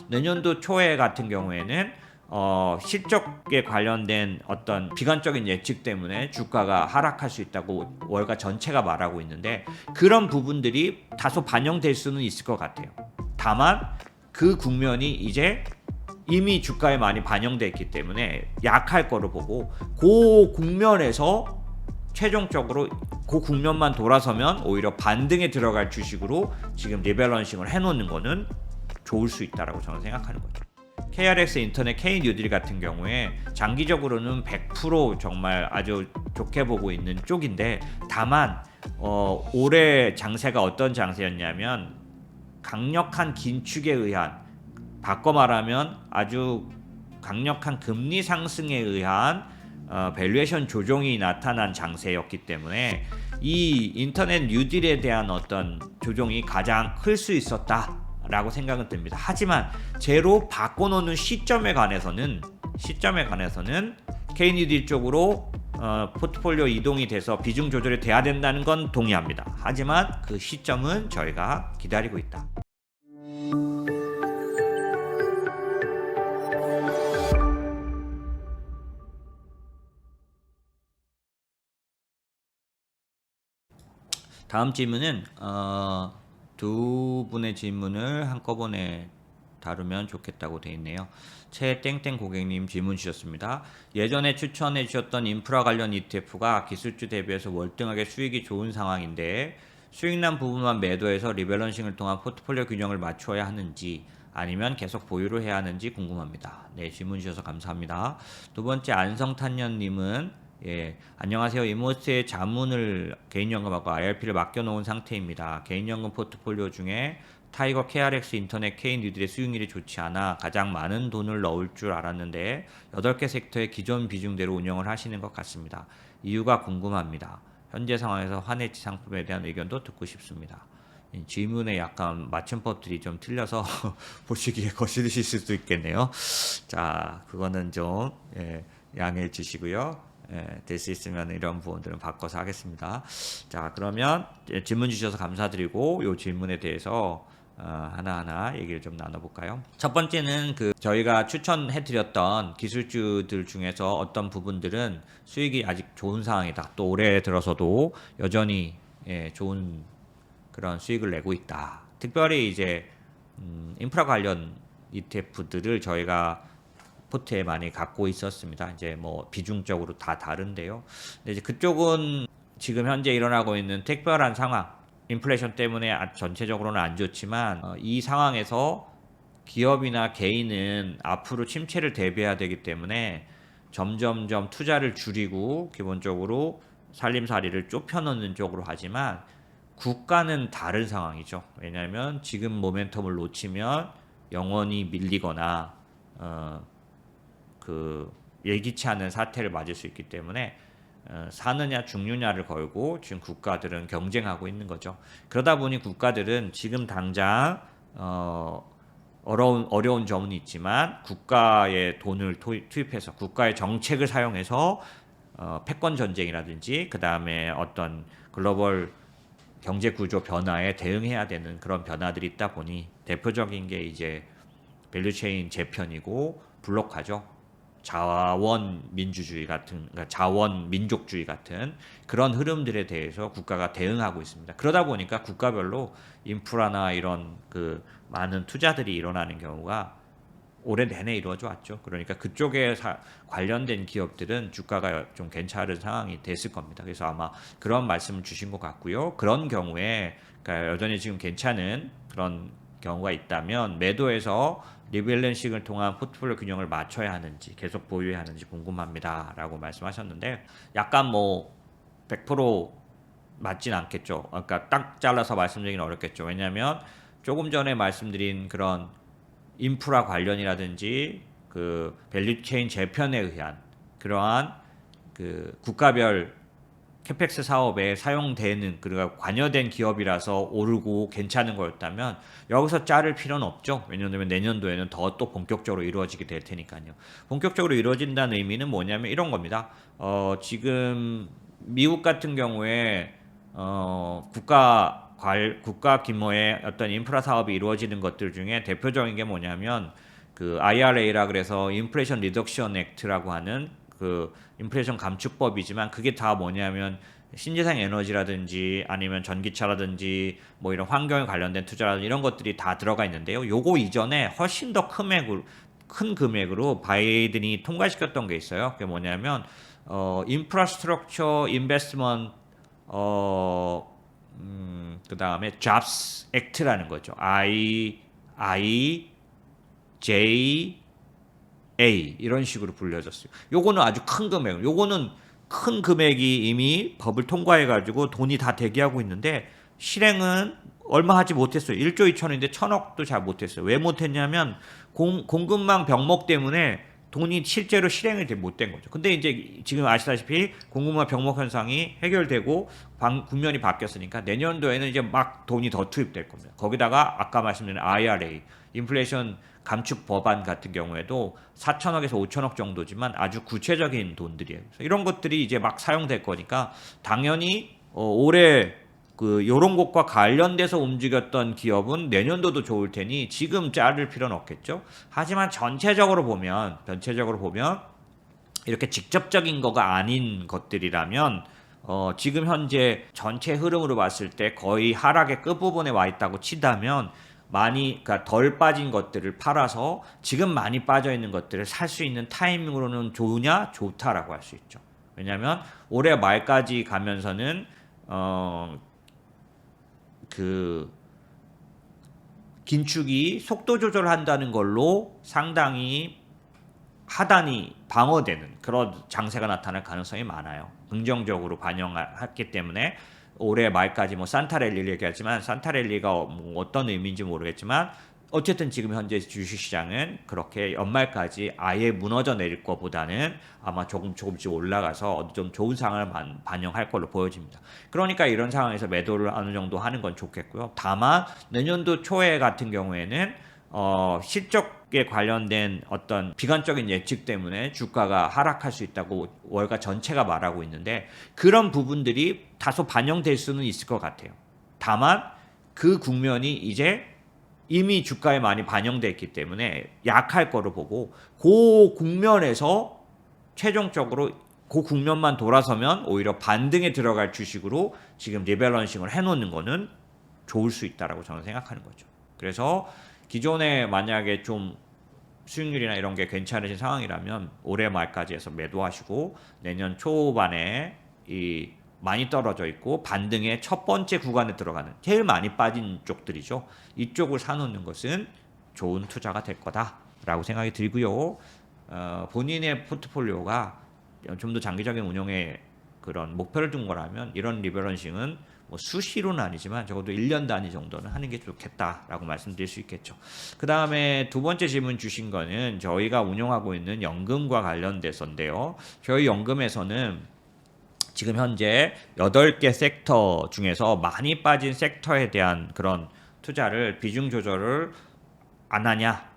내년도 초에 같은 경우에는 실적에 관련된 어떤 비관적인 예측 때문에 주가가 하락할 수 있다고 월가 전체가 말하고 있는데 그런 부분들이 다소 반영될 수는 있을 것 같아요. 다만 그 국면이 이제 이미 주가에 많이 반영돼 있기 때문에 약할 거로 보고 그 국면에서 최종적으로 그 국면만 돌아서면 오히려 반등에 들어갈 주식으로 지금 리밸런싱을 해놓는 거는 좋을 수 있다라고 저는 생각하는 거죠. KRX 인터넷 K뉴딜 같은 경우에 장기적으로는 100% 정말 아주 좋게 보고 있는 쪽인데 다만 올해 장세가 어떤 장세였냐면 강력한 긴축에 의한 바꿔 말하면 아주 강력한 금리 상승에 의한 밸류에이션 조정이 나타난 장세였기 때문에 이 인터넷 뉴딜에 대한 어떤 조정이 가장 클 수 있었다라고 생각은 듭니다. 하지만 제로 바꿔놓는 시점에 관해서는 K뉴딜 쪽으로 포트폴리오 이동이 돼서 비중 조절이 돼야 된다는 건 동의합니다. 하지만 그 시점은 저희가 기다리고 있다. 다음 질문은 두 분의 질문을 한꺼번에 다루면 좋겠다고 되어 있네요. 최땡땡 고객님 질문 주셨습니다. 예전에 추천해 주셨던 인프라 관련 ETF가 기술주 대비해서 월등하게 수익이 좋은 상황인데 수익난 부분만 매도해서 리밸런싱을 통한 포트폴리오 균형을 맞춰야 하는지 아니면 계속 보유를 해야 하는지 궁금합니다. 네, 질문 주셔서 감사합니다. 두 번째 안성탄년님은 안녕하세요. 이모스의 자문을 개인연금하고 IRP를 맡겨놓은 상태입니다. 개인연금 포트폴리오 중에 타이거 KRX 인터넷 K뉴딜의 수익률이 좋지 않아 가장 많은 돈을 넣을 줄 알았는데 8개 섹터의 기존 비중대로 운영을 하시는 것 같습니다. 이유가 궁금합니다. 현재 상황에서 환해지 상품에 대한 의견도 듣고 싶습니다. 질문에 약간 맞춤법들이 좀 틀려서 보시기에 거슬리실 수도 있겠네요. 자, 그거는 좀 양해해 주시고요. 될 수 있으면 이런 부분들은 바꿔서 하겠습니다. 자, 그러면 질문 주셔서 감사드리고 이 질문에 대해서 하나하나 얘기를 좀 나눠볼까요? 첫 번째는 저희가 추천해드렸던 기술주들 중에서 어떤 부분들은 수익이 아직 좋은 상황이다. 또 올해 들어서도 여전히 좋은 그런 수익을 내고 있다. 특별히 이제 인프라 관련 ETF들을 저희가 포트에 많이 갖고 있었습니다. 이제 뭐 비중적으로 다 다른데요. 근데 이제 그쪽은 지금 현재 일어나고 있는 특별한 상황, 인플레이션 때문에 전체적으로는 안 좋지만 이 상황에서 기업이나 개인은 앞으로 침체를 대비해야 되기 때문에 점점점 투자를 줄이고 기본적으로 살림살이를 좁혀놓는 쪽으로 하지만 국가는 다른 상황이죠. 왜냐하면 지금 모멘텀을 놓치면 영원히 밀리거나 예기치 않은 사태를 맞을 수 있기 때문에 사느냐 죽느냐를 걸고 지금 국가들은 경쟁하고 있는 거죠. 그러다 보니 국가들은 지금 당장 어려운 점은 있지만 국가의 돈을 투입해서 국가의 정책을 사용해서 패권 전쟁이라든지 그 다음에 어떤 글로벌 경제 구조 변화에 대응해야 되는 그런 변화들이 있다 보니 대표적인 게 이제 밸류체인 재편이고 블록화죠. 자원 민주주의 같은, 그러니까 자원 민족주의 같은 그런 흐름들에 대해서 국가가 대응하고 있습니다. 그러다 보니까 국가별로 인프라나 이런 많은 투자들이 일어나는 경우가 올해 내내 이루어져 왔죠. 그러니까 그쪽에 관련된 기업들은 주가가 좀 괜찮은 상황이 됐을 겁니다. 그래서 아마 그런 말씀을 주신 것 같고요. 그런 경우에 그러니까 여전히 지금 괜찮은 그런 경우가 있다면 매도해서 리밸런싱을 통한 포트폴리오 균형을 맞춰야 하는지 계속 보유해야 하는지 궁금합니다 라고 말씀하셨는데 약간 뭐 100% 맞진 않겠죠. 그러니까 딱 잘라서 말씀드리기는 어렵겠죠. 왜냐하면 조금 전에 말씀드린 그런 인프라 관련이라든지 밸류체인 재편에 의한 그러한 국가별 캐펙스 사업에 사용되는 그러니까 관여된 기업이라서 오르고 괜찮은 거였다면 여기서 자를 필요는 없죠. 왜냐하면 내년도에는 더 또 본격적으로 이루어지게 될 테니까요. 본격적으로 이루어진다는 의미는 뭐냐면 이런 겁니다. 지금 미국 같은 경우에 국가 국가 규모의 어떤 인프라 사업이 이루어지는 것들 중에 대표적인 게 뭐냐면 그 IRA라 그래서 인플레이션 리덕션 액트라고 하는 그 인플레이션 감축법이지만 그게 다 뭐냐면 신재생 에너지라든지 아니면 전기차라든지 뭐 이런 환경에 관련된 투자라든지 이런 것들이 다 들어가 있는데요. 요거 이전에 훨씬 더 큰 금액으로 바이든이 통과시켰던 게 있어요. 그게 뭐냐면 인프라스트럭처 인베스트먼트 그 다음에 Jobs Act라는 거죠. J A 이런 식으로 불려졌어요. 요거는 아주 큰 금액. 요거는 큰 금액이 이미 법을 통과해가지고 돈이 다 대기하고 있는데 실행은 얼마 하지 못했어요. 1조 2천인데 1,000억도 잘 못했어요. 왜 못했냐면 공급망 병목 때문에 돈이 실제로 실행이 못된 거죠. 근데 이제 지금 아시다시피 공급망 병목 현상이 해결되고 국면이 바뀌었으니까 내년도에는 이제 막 돈이 더 투입될 겁니다. 거기다가 아까 말씀드린 IRA, 인플레이션 감축 법안 같은 경우에도 4천억에서 5천억 정도지만 아주 구체적인 돈들이에요. 이런 것들이 이제 막 사용될 거니까 당연히 올해 그 요런 것과 관련돼서 움직였던 기업은 내년도도 좋을 테니 지금 자를 필요는 없겠죠. 하지만 전체적으로 보면 이렇게 직접적인 거가 아닌 것들이라면 지금 현재 전체 흐름으로 봤을 때 거의 하락의 끝부분에 와 있다고 치다면 그러니까 덜 빠진 것들을 팔아서 지금 많이 빠져 있는 것들을 살 수 있는 타이밍으로는 좋다라고 할 수 있죠. 왜냐하면 올해 말까지 가면서는 그 긴축이 속도 조절한다는 걸로 상당히 하단이 방어되는 그런 장세가 나타날 가능성이 많아요. 긍정적으로 반영했기 때문에 올해 말까지 뭐 산타랠리를 얘기하지만 산타랠리가 뭐 어떤 의미인지 모르겠지만 어쨌든 지금 현재 주식시장은 그렇게 연말까지 아예 무너져 내릴 것보다는 아마 조금씩 올라가서 좀 좋은 상황을 반영할 걸로 보여집니다. 그러니까 이런 상황에서 매도를 어느 정도 하는 건 좋겠고요. 다만 내년도 초에 같은 경우에는 실적에 관련된 어떤 비관적인 예측 때문에 주가가 하락할 수 있다고 월가 전체가 말하고 있는데 그런 부분들이 다소 반영될 수는 있을 것 같아요. 다만 그 국면이 이제 이미 주가에 많이 반영되어 있기 때문에 약할 거로 보고 그 국면에서 최종적으로 그 국면만 돌아서면 오히려 반등에 들어갈 주식으로 지금 리밸런싱을 해놓는 거는 좋을 수 있다라고 저는 생각하는 거죠. 그래서 기존에 만약에 좀 수익률이나 이런 게 괜찮으신 상황이라면 올해 말까지 해서 매도하시고 내년 초반에 많이 떨어져 있고 반등의 첫 번째 구간에 들어가는 제일 많이 빠진 쪽들이죠. 이쪽을 사놓는 것은 좋은 투자가 될 거다라고 생각이 들고요. 본인의 포트폴리오가 좀 더 장기적인 운용에 그런 목표를 둔 거라면 이런 리밸런싱은 뭐 수시로는 아니지만 적어도 1년 단위 정도는 하는 게 좋겠다라고 말씀드릴 수 있겠죠. 그 다음에 두 번째 질문 주신 거는 저희가 운용하고 있는 연금과 관련돼서인데요. 저희 연금에서는 지금 현재 8개 섹터 중에서 많이 빠진 섹터에 대한 그런 투자를 비중 조절을 안 하냐,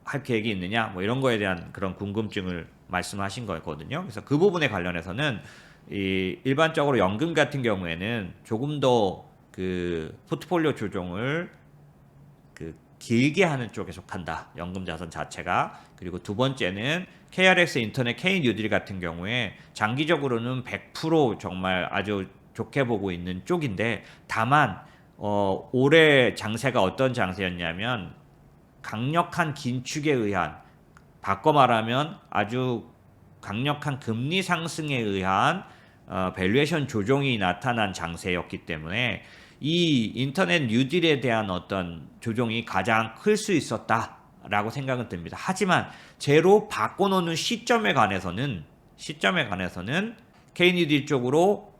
할 계획이 있느냐, 뭐 이런 거에 대한 그런 궁금증을 말씀하신 거거든요. 그래서 그 부분에 관련해서는 일반적으로 연금 같은 경우에는 조금 더 그 포트폴리오 조정을 그 길게 하는 쪽에 속한다. 연금 자산 자체가. 그리고 두 번째는 KRX 인터넷 K 뉴딜 같은 경우에 장기적으로는 100% 정말 아주 좋게 보고 있는 쪽인데 다만 올해 장세가 어떤 장세였냐면 강력한 긴축에 의한 바꿔 말하면 아주 강력한 금리 상승에 의한 밸류에이션 조정이 나타난 장세였기 때문에 이 인터넷 뉴딜에 대한 어떤 조정이 가장 클 수 있었다라고 생각은 듭니다. 하지만 제로 바꿔놓는 시점에 관해서는 K뉴딜 쪽으로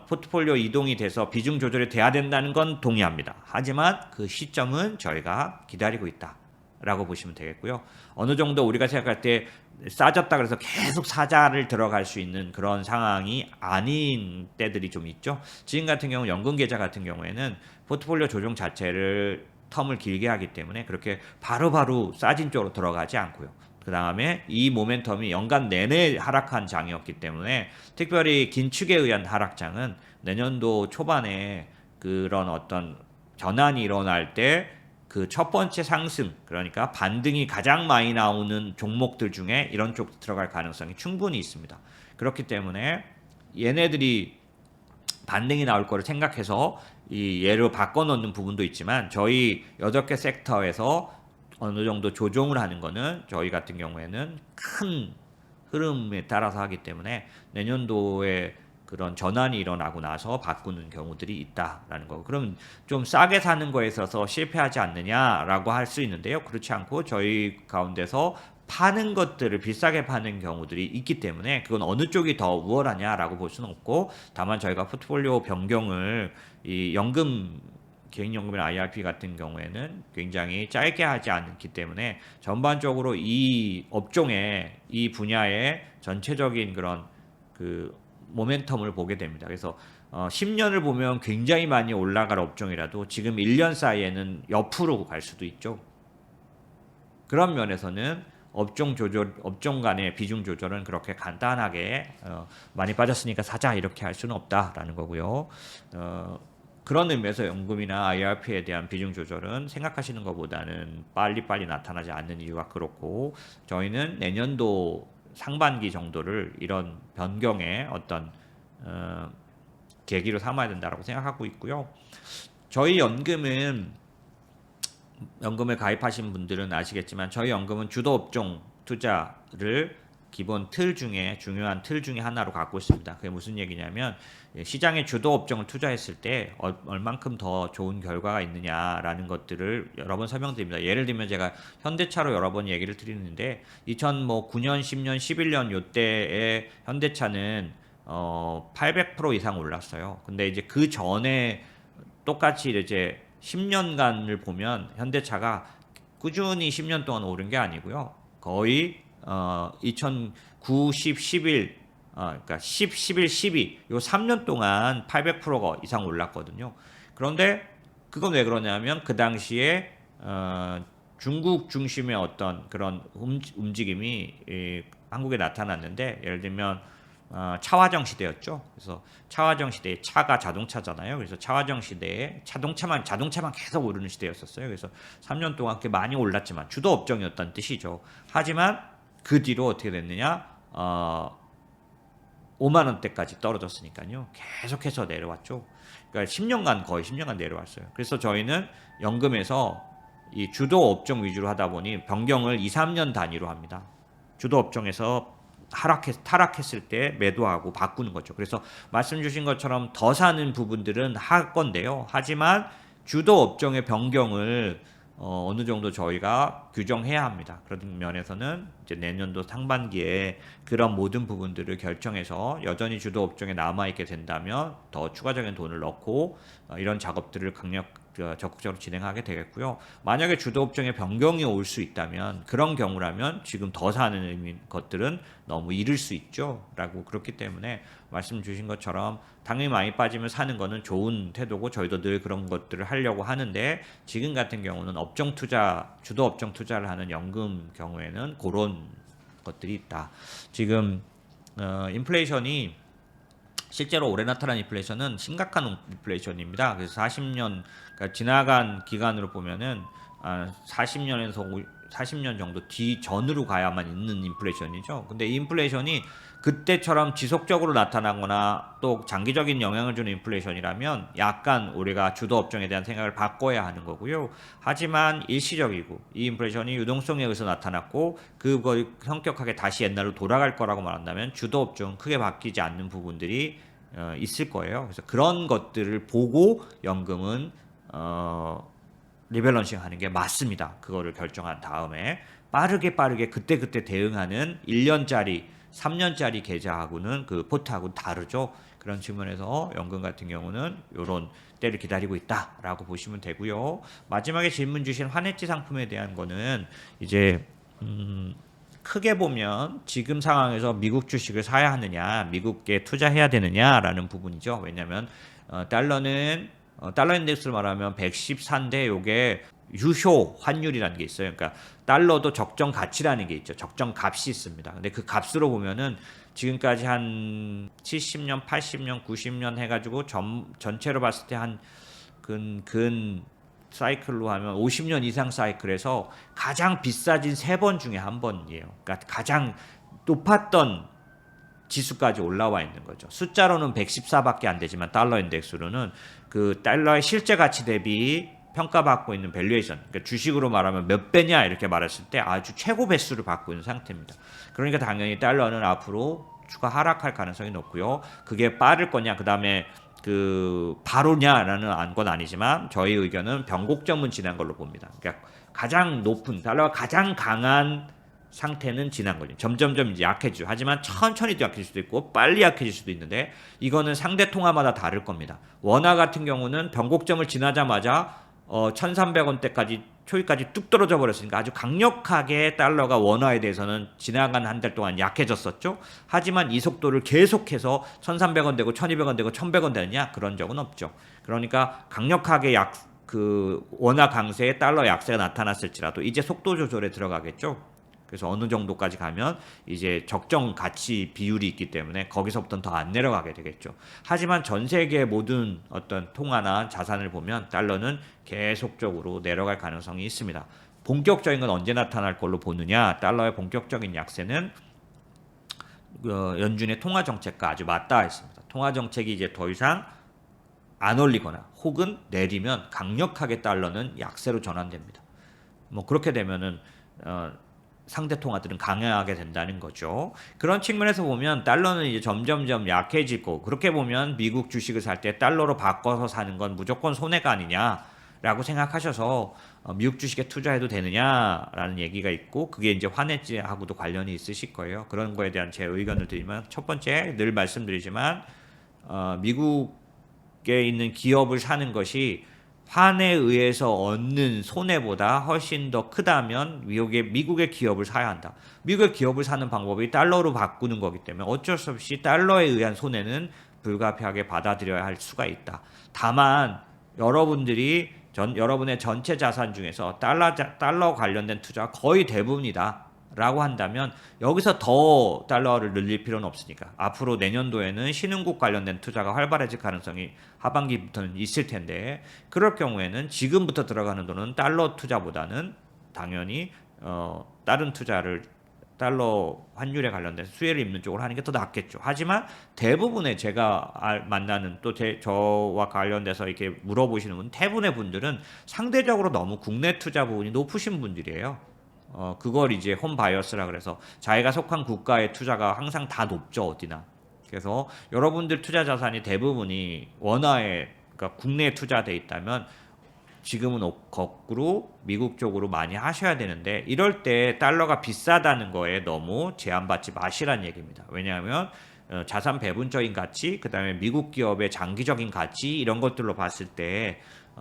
포트폴리오 이동이 돼서 비중 조절이 돼야 된다는 건 동의합니다. 하지만 그 시점은 저희가 기다리고 있다라고 보시면 되겠고요. 어느 정도 우리가 생각할 때 싸졌다 그래서 계속 사자를 들어갈 수 있는 그런 상황이 아닌 때들이 좀 있죠. 지금 같은 경우 연금 계좌 같은 경우에는 포트폴리오 조정 자체를 텀을 길게 하기 때문에 그렇게 바로바로 싸진 쪽으로 들어가지 않고요. 그 다음에 이 모멘텀이 연간 내내 하락한 장이었기 때문에 특별히 긴축에 의한 하락장은 내년도 초반에 그런 어떤 전환이 일어날 때 그 첫 번째 상승, 그러니까 반등이 가장 많이 나오는 종목들 중에 이런 쪽 들어갈 가능성이 충분히 있습니다. 그렇기 때문에 얘네들이 반등이 나올 거를 생각해서 이 얘를 바꿔놓는 부분도 있지만, 저희 8개 섹터에서 어느 정도 조정을 하는 거는 저희 같은 경우에는 큰 흐름에 따라서 하기 때문에 내년도에 그런 전환이 일어나고 나서 바꾸는 경우들이 있다라는 거. 그럼 좀 싸게 사는 거에 있어서 실패하지 않느냐라고 할 수 있는데요. 그렇지 않고 저희 가운데서 파는 것들을 비싸게 파는 경우들이 있기 때문에 그건 어느 쪽이 더 우월하냐라고 볼 수는 없고, 다만 저희가 포트폴리오 변경을 이 연금 개인연금이나 IRP 같은 경우에는 굉장히 짧게 하지 않기 때문에 전반적으로 이 업종에, 이 분야의 전체적인 그런 그 모멘텀을 보게 됩니다. 그래서 10년을 보면 굉장히 많이 올라갈 업종이라도 지금 1년 사이에는 옆으로 갈 수도 있죠. 그런 면에서는 업종 간의 비중 조절은 그렇게 간단하게 많이 빠졌으니까 사자 이렇게 할 수는 없다라는 거고요. 그런 의미에서 연금이나 IRP에 대한 비중 조절은 생각하시는 것보다는 빨리빨리 나타나지 않는 이유가 그렇고, 저희는 내년도 상반기 정도를 이런 변경의 어떤 계기로 삼아야 된다고 생각하고 있고요. 저희 연금에 가입하신 분들은 아시겠지만 저희 연금은 주도 업종 투자를 기본 틀 중에 중요한 틀 중에 하나로 갖고 있습니다. 그게 무슨 얘기냐면, 시장의 주도 업종을 투자했을 때 얼만큼 더 좋은 결과가 있느냐라는 것들을 여러 번 설명드립니다. 예를 들면 제가 현대차로 여러 번 얘기를 드리는데, 2009년, 10년, 11년 요때에 현대차는 800% 이상 올랐어요. 근데 이제 그 전에 똑같이 이제 10년간을 보면 현대차가 꾸준히 10년 동안 오른 게 아니고요. 거의 2009, 10, 11, 그러니까 10, 11, 12, 요 3년 동안 800%가 이상 올랐거든요. 그런데 그건 왜 그러냐면 그 당시에 중국 중심의 어떤 그런 움직임이 한국에 나타났는데, 예를 들면 차화정 시대였죠. 그래서 차화정 시대에 차가 자동차잖아요. 그래서 차화정 시대에 자동차만 계속 오르는 시대였었어요. 그래서 3년 동안 그렇게 많이 올랐지만 주도 업종이었다는 뜻이죠. 하지만 그 뒤로 어떻게 됐느냐? 5만 원대까지 떨어졌으니까요. 계속해서 내려왔죠. 그러니까 10년간 거의 10년간 내려왔어요. 그래서 저희는 연금에서 이 주도 업종 위주로 하다 보니 변경을 2, 3년 단위로 합니다. 주도 업종에서 타락했을 때 매도하고 바꾸는 거죠. 그래서 말씀 주신 것처럼 더 사는 부분들은 할 건데요. 하지만 주도 업종의 변경을 어느 정도 저희가 규정해야 합니다. 그런 면에서는 이제 내년도 상반기에 그런 모든 부분들을 결정해서 여전히 주도 업종에 남아있게 된다면 더 추가적인 돈을 넣고 이런 작업들을 적극적으로 진행하게 되겠고요. 만약에 주도 업종에 변경이 올 수 있다면, 그런 경우라면 지금 더 사는 것들은 너무 이를 수 있죠. 라고. 그렇기 때문에 말씀 주신 것처럼 당연히 많이 빠지면 사는 거는 좋은 태도고, 저희도 늘 그런 것들을 하려고 하는데, 지금 같은 경우는 주도 업종 투자를 하는 연금 경우에는 그런 것들이 있다. 지금 인플레이션이 실제로 올해 나타난 인플레이션은 심각한 인플레이션입니다. 그래서 40년, 그러니까 지나간 기간으로 보면은 40년 정도 뒤전으로 가야만 있는 인플레이션이죠. 근데 이 인플레이션이 그때처럼 지속적으로 나타나거나 또 장기적인 영향을 주는 인플레이션이라면 약간 우리가 주도 업종에 대한 생각을 바꿔야 하는 거고요. 하지만 일시적이고, 이 인플레이션이 유동성에 의해서 나타났고 그걸 성격하게 다시 옛날로 돌아갈 거라고 말한다면 주도 업종 크게 바뀌지 않는 부분들이 있을 거예요. 그래서 그런 것들을 보고 연금은 리밸런싱 하는 게 맞습니다. 그거를 결정한 다음에 빠르게 그때 대응하는 1년짜리 3년짜리 계좌하고는 그 포트하고는 다르죠. 그런 측면에서 연금 같은 경우는 이런 때를 기다리고 있다라고 보시면 되고요. 마지막에 질문 주신 환해지 상품에 대한 거는 이제 크게 보면 지금 상황에서 미국 주식을 사야 하느냐, 미국에 투자해야 되느냐라는 부분이죠. 왜냐하면 달러 인덱스를 말하면 114인데 요게 유효 환율이라는 게 있어요. 그러니까 달러도 적정 가치라는 게 있죠. 적정 값이 있습니다. 근데 그 값으로 보면은 지금까지 한 70년, 80년, 90년 해가지고 전체로 봤을 때 한 근 사이클로 하면 50년 이상 사이클에서 가장 비싸진 3번 중에 한 번이에요. 그러니까 가장 높았던 지수까지 올라와 있는 거죠. 숫자로는 114밖에 안 되지만 달러 인덱스로는 그 달러의 실제 가치 대비 평가받고 있는 밸류에이션, 그러니까 주식으로 말하면 몇 배냐 이렇게 말했을 때 아주 최고 배수를 받고 있는 상태입니다. 그러니까 당연히 달러는 앞으로 추가 하락할 가능성이 높고요. 그게 빠를 거냐, 그 다음에 그 바로냐라는 건 아니지만 저희 의견은 변곡점은 지난 걸로 봅니다. 그러니까 가장 높은 달러가 가장 강한 상태는 지난 거죠. 점점점 이제 약해지죠. 하지만 천천히도 약해질 수도 있고 빨리 약해질 수도 있는데 이거는 상대 통화마다 다를 겁니다. 원화 같은 경우는 변곡점을 지나자마자 1,300원대까지 초기까지 뚝 떨어져 버렸으니까 아주 강력하게 달러가 원화에 대해서는 지나간 한 달 동안 약해졌었죠. 하지만 이 속도를 계속해서 1,300원 되고 1,200원 되고 1,100원 되느냐? 그런 적은 없죠. 그러니까 강력하게 그 원화 강세에 달러 약세가 나타났을지라도 이제 속도 조절에 들어가겠죠. 그래서 어느 정도까지 가면 이제 적정 가치 비율이 있기 때문에 거기서부터는 더 안 내려가게 되겠죠. 하지만 전 세계 모든 어떤 통화나 자산을 보면 달러는 계속적으로 내려갈 가능성이 있습니다. 본격적인 건 언제 나타날 걸로 보느냐? 달러의 본격적인 약세는 연준의 통화 정책과 아주 맞닿아 있습니다. 통화 정책이 이제 더 이상 안 올리거나 혹은 내리면 강력하게 달러는 약세로 전환됩니다. 뭐 그렇게 되면은 상대 통화들은 강하게 된다는 거죠. 그런 측면에서 보면 달러는 이제 점점점 약해지고, 그렇게 보면 미국 주식을 살 때 달러로 바꿔서 사는 건 무조건 손해가 아니냐라고 생각하셔서 미국 주식에 투자해도 되느냐라는 얘기가 있고, 그게 이제 환해지하고도 관련이 있으실 거예요. 그런 거에 대한 제 의견을 드리면, 첫 번째 늘 말씀드리지만 미국에 있는 기업을 사는 것이 환에 의해서 얻는 손해보다 훨씬 더 크다면 미국의 기업을 사야 한다. 미국의 기업을 사는 방법이 달러로 바꾸는 거기 때문에 어쩔 수 없이 달러에 의한 손해는 불가피하게 받아들여야 할 수가 있다. 다만 여러분들이 여러분의 전체 자산 중에서 달러 관련된 투자가 거의 대부분이다 라고 한다면 여기서 더 달러를 늘릴 필요는 없으니까 앞으로 내년도에는 신흥국 관련된 투자가 활발해질 가능성이 하반기부터는 있을 텐데, 그럴 경우에는 지금부터 들어가는 돈은 달러 투자보다는 당연히 다른 투자를 달러 환율에 관련된 수혜를 입는 쪽으로 하는 게 더 낫겠죠. 하지만 대부분의 제가 만나는 또 저와 관련돼서 이렇게 물어보시는 분, 대부분의 분들은 상대적으로 너무 국내 투자 부분이 높으신 분들이에요. 그걸 이제 홈 바이어스라 그래서 자기가 속한 국가의 투자가 항상 다 높죠, 어디나. 그래서 여러분들 투자 자산이 대부분이 원화에, 그러니까 국내에 투자돼 있다면 지금은 거꾸로 미국 쪽으로 많이 하셔야 되는데, 이럴 때 달러가 비싸다는 거에 너무 제한받지 마시라는 얘기입니다. 왜냐하면 자산 배분적인 가치, 그 다음에 미국 기업의 장기적인 가치, 이런 것들로 봤을 때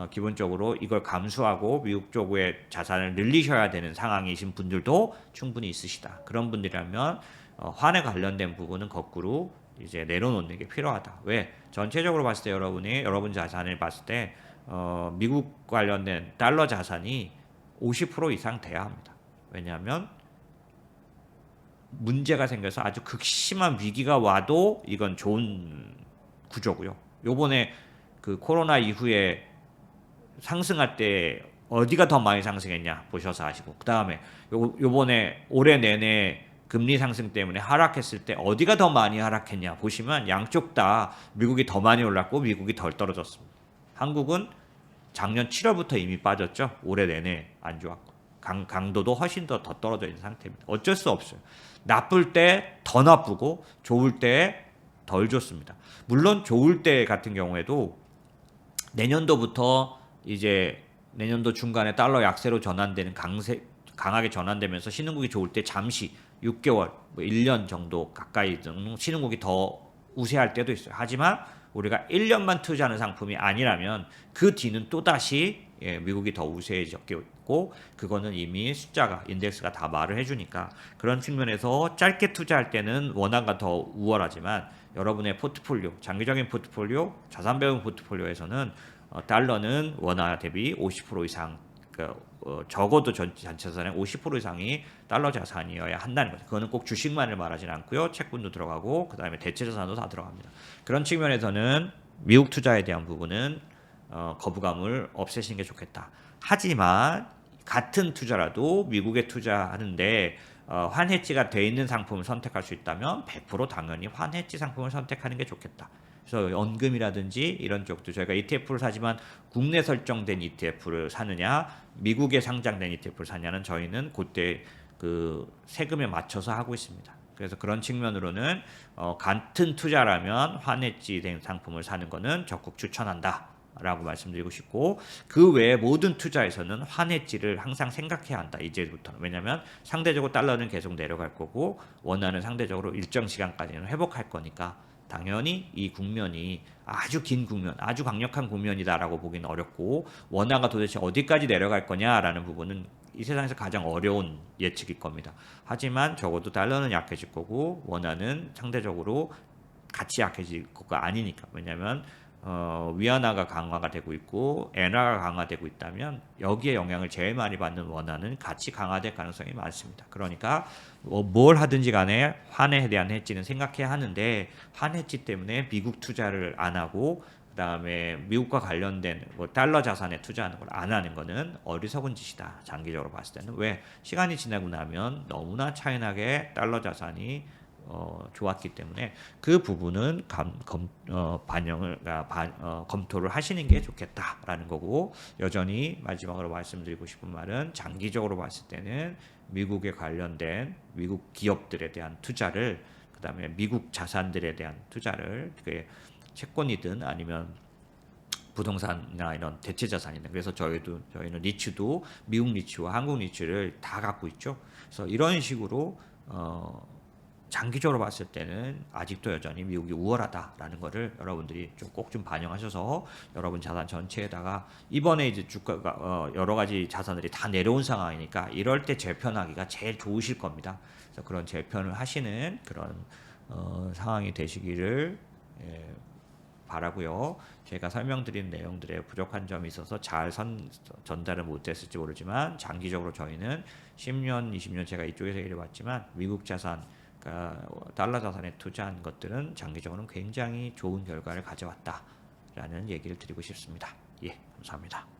기본적으로 이걸 감수하고 미국 쪽의 자산을 늘리셔야 되는 상황이신 분들도 충분히 있으시다. 그런 분들이라면 환에 관련된 부분은 거꾸로 이제 내려놓는 게 필요하다. 왜? 전체적으로 봤을 때 여러분 자산을 봤을 때 미국 관련된 달러 자산이 50% 이상 돼야 합니다. 왜냐하면 문제가 생겨서 아주 극심한 위기가 와도 이건 좋은 구조고요. 요번에 그 코로나 이후에 상승할 때 어디가 더 많이 상승했냐 보셔서 아시고, 그 다음에 요번에 올해 내내 금리 상승 때문에 하락했을 때 어디가 더 많이 하락했냐 보시면 양쪽 다 미국이 더 많이 올랐고 미국이 덜 떨어졌습니다. 한국은 작년 7월부터 이미 빠졌죠. 올해 내내 안 좋았고 강도도 훨씬 더 떨어져 있는 상태입니다. 어쩔 수 없어요. 나쁠 때 더 나쁘고 좋을 때 덜 좋습니다. 물론 좋을 때 같은 경우에도 내년도부터 이제 내년도 중간에 달러 약세로 전환되는 강하게 전환되면서 신흥국이 좋을 때 잠시 6개월, 1년 정도 가까이 신흥국이 더 우세할 때도 있어요. 하지만 우리가 1년만 투자하는 상품이 아니라면 그 뒤는 또다시 미국이 더 우세해졌고, 그거는 이미 숫자가 인덱스가 다 말을 해주니까, 그런 측면에서 짧게 투자할 때는 원화가 더 우월하지만 여러분의 포트폴리오, 장기적인 포트폴리오, 자산 배분 포트폴리오에서는 달러는 원화 대비 50% 이상, 그러니까 적어도 전체 자산의 50% 이상이 달러 자산이어야 한다는 거죠. 그거는 꼭 주식만을 말하지는 않고요. 채권도 들어가고 그 다음에 대체 자산도 다 들어갑니다. 그런 측면에서는 미국 투자에 대한 부분은 거부감을 없애시는 게 좋겠다. 하지만 같은 투자라도 미국에 투자하는데 환해지가 돼 있는 상품을 선택할 수 있다면 100% 당연히 환해지 상품을 선택하는 게 좋겠다. 그래서 연금이라든지 이런 쪽도 저희가 ETF를 사지만 국내 설정된 ETF를 사느냐, 미국에 상장된 ETF를 사냐는 저희는 그때 그 세금에 맞춰서 하고 있습니다. 그래서 그런 측면으로는 같은 투자라면 환해지 된 상품을 사는 거는 적극 추천한다. 라고 말씀드리고 싶고, 그 외에 모든 투자에서는 환해지를 항상 생각해야 한다. 이제부터는. 왜냐하면 상대적으로 달러는 계속 내려갈 거고 원화는 상대적으로 일정 시간까지는 회복할 거니까 당연히 이 국면이 아주 긴 국면, 아주 강력한 국면이다라고 보기는 어렵고, 원화가 도대체 어디까지 내려갈 거냐라는 부분은 이 세상에서 가장 어려운 예측일 겁니다. 하지만 적어도 달러는 약해질 거고 원화는 상대적으로 같이 약해질 거가 아니니까. 왜냐하면 위안화가 강화가 되고 있고 엔화가 강화되고 있다면 여기에 영향을 제일 많이 받는 원화는 같이 강화될 가능성이 많습니다. 그러니까 뭘 하든지 간에 환해에 대한 해지는 생각해야 하는데, 환해지 때문에 미국 투자를 안 하고 그다음에 미국과 관련된 뭐 달러 자산에 투자하는 걸 안 하는 거는 어리석은 짓이다. 장기적으로 봤을 때는. 왜? 시간이 지나고 나면 너무나 차이나게 달러 자산이 좋았기 때문에 그 부분은 검토를 하시는 게 좋겠다라는 거고, 여전히 마지막으로 말씀드리고 싶은 말은 장기적으로 봤을 때는 미국에 관련된 미국 기업들에 대한 투자를, 그다음에 미국 자산들에 대한 투자를, 그게 채권이든 아니면 부동산이나 이런 대체 자산이든, 그래서 저희는 리츠도 미국 리츠와 한국 리츠를 다 갖고 있죠. 그래서 이런 식으로 장기적으로 봤을 때는 아직도 여전히 미국이 우월하다라는 거를 여러분들이 꼭 좀 반영하셔서 여러분 자산 전체에다가, 이번에 이제 주가가 여러 가지 자산들이 다 내려온 상황이니까 이럴 때 재편하기가 제일 좋으실 겁니다. 그래서 그런 재편을 하시는 그런 상황이 되시기를 바라고요. 제가 설명드린 내용들에 부족한 점이 있어서 잘 전달을 못했을지 모르지만, 장기적으로 저희는 10년, 20년 제가 이쪽에서 일해왔지만 미국 자산, 그러니까 달러 자산에 투자한 것들은 장기적으로는 굉장히 좋은 결과를 가져왔다라는 얘기를 드리고 싶습니다. 예, 감사합니다.